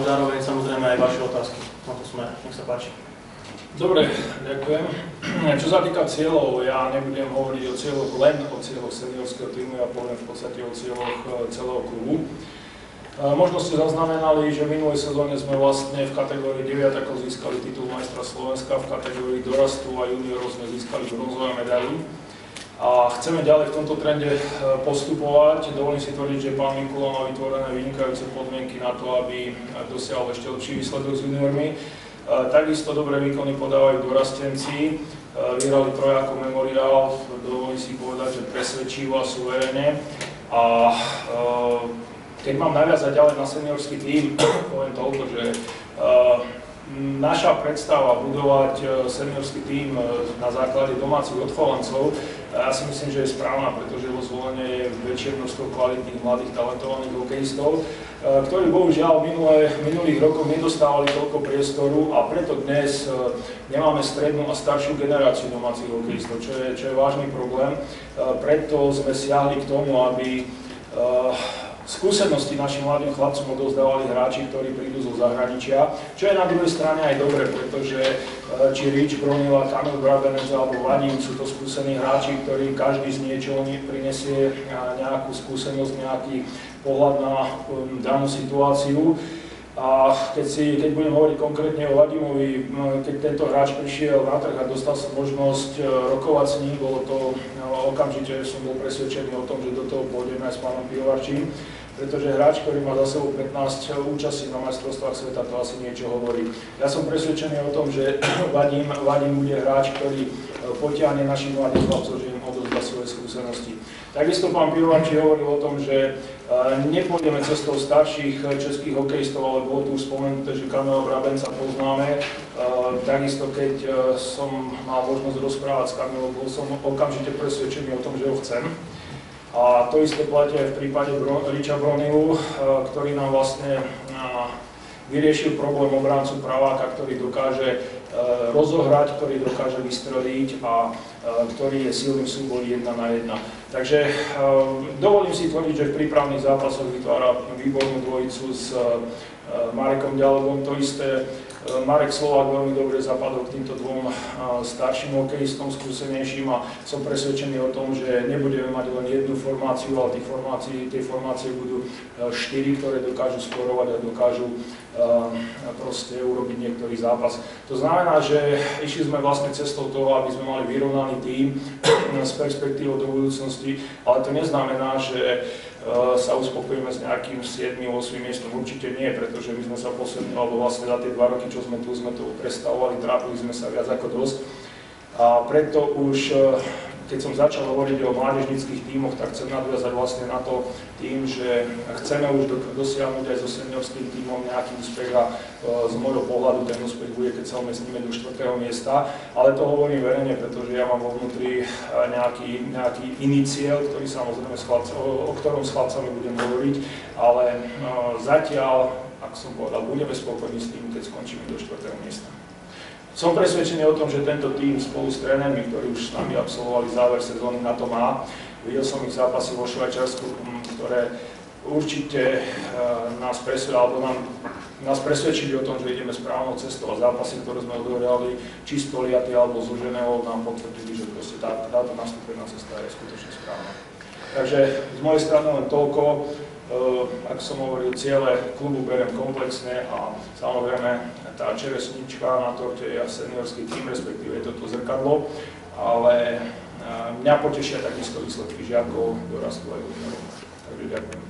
zároveň samozrejme aj vaše otázky v tomto smere. Nech sa páči. Dobre, ďakujem. Čo sa týka cieľov, ja nebudem hovoriť o cieľoch len o cieľoch seniorského týmu, ja poviem v podstate o cieľoch celého klubu. Možno ste zaznamenali, že v minulej sezóne sme vlastne v kategórii 9 získali titul majstra Slovenska, v kategórii dorastu a juniorov sme získali bronzové medaily. A chceme ďalej v tomto trende postupovať. Dovolím si tvrdiť, že pán Mikula má vytvorené vynikajúce podmienky na to, aby dosiahol ešte lepší výsledok s juniormi. Takisto dobré výkony podávajú dorastenci. Vyhrali trojako memoriál, dovolím si povedať, že presvedčivo a suverene. A keď mám naviazať ďalej na seniorský tím, poviem toľko, že naša predstava budovať seniorský tím na základe domácich odchovancov, ja si myslím, že je správna, pretože vo Zvolene je väčšie množstvo kvalitných, mladých, talentovaných hokejistov, ktorí bohužiaľ minulých rokoch nedostávali toľko priestoru a preto dnes nemáme strednú a staršiu generáciu domácich hokejistov, čo je vážny problém. Preto sme siahli k tomu, aby skúsenosti našim mladým chlapcom odovzdávali hráči, ktorí prídu zo zahraničia, čo je na druhej strane aj dobre, pretože či Rich, Bronila, Kamil Brabenec alebo Vadim sú to skúsení hráči, ktorí každý z niečoho prinesie nejakú skúsenosť, nejaký pohľad na danú situáciu. A keď budem hovoriť konkrétne o Vadimovi, keď tento hráč prišiel na trh a dostal sa možnosť rokovať s ním, bolo to okamžite, som bol presvedčený o tom, že do toho pôjdeme aj s pánom Pivovarčím, pretože hráč, ktorý má za sebou 15 účastí na majstrovstvách sveta, to asi niečo hovorí. Ja som presvedčený o tom, že Vadim bude hráč, ktorý potiahne našich mladých chlapcov, že im odovzdá svoje skúsenosti. Takisto pán Pivovarčí hovoril o tom, že nepôjdeme cestou starších českých hokejistov, ale bolo tu už spomenuté, že Kamila Brabenca poznáme. Takisto, keď som mal možnosť rozprávať s Kamilom, bol som okamžite presvedčený o tom, že ho chcem. A to isté platí aj v prípade Richa Bronilu, ktorý nám vlastne vyriešil problém obrancu praváka, ktorý dokáže rozohrať, ktorý dokáže vystreliť a ktorý je silný v súboji 1 na 1. Takže dovolím si tvrdiť, že v prípravných zápasoch vytvára výbornú dvojicu s Marekom Ďalogom. To isté Marek Slovák veľmi dobre zapadol k týmto dvom starším hokejistom, skúsenejším a som presvedčený o tom, že nebudeme mať len jednu formáciu, ale tie formácie budú 4, ktoré dokážu skorovať a dokážu proste urobiť niektorý zápas. To znamená, že išli sme vlastne cestou toho, aby sme mali vyrovnaný tím s perspektívou do budúcnosti, ale to neznamená, že sa uspokojíme s nejakým 7. 8. miestom. Určite nie, pretože my sme sa poslední, alebo vlastne za tie 2 roky, čo sme tu prestavovali, trápili sme sa viac ako dosť. A preto už, keď som začal hovoriť o mládežníckych tímoch, tak chcem nadviazať vlastne na to tým, že chceme už dosiahnuť aj so seniorským tímom nejaký úspech a z môjho pohľadu ten úspech bude, keď sa umiestnime do 4. miesta. Ale to hovorím verejne, pretože ja mám vo vnútri nejaký iný cieľ, ktorý samozrejme o ktorom s chlapcami budem hovoriť, ale zatiaľ, ako som povedal, budeme spokojní s tým, keď skončíme do 4. miesta. Som presvedčený o tom, že tento tím spolu s trénermi, ktorí už s nami absolvovali záver sezóny, na to má. Videl som ich zápasy vo Švajčiarsku, ktoré určite nás presvedčili o tom, že ideme správnou cestou a zápasy, ktoré sme odohrali, či z Toliaty alebo z Ženevou, nám potvrdili, že proste táto nastúpená cesta je skutočne správna. Takže z mojej strany len toľko. Ako som hovoril, ciele klubu beriem komplexne a samozrejme tá čeresnička na torte je seniorský tím, respektíve je toto zrkadlo, ale mňa potešia takisto výsledky žiakov, dorastu aj juniorov. Takže ďakujem.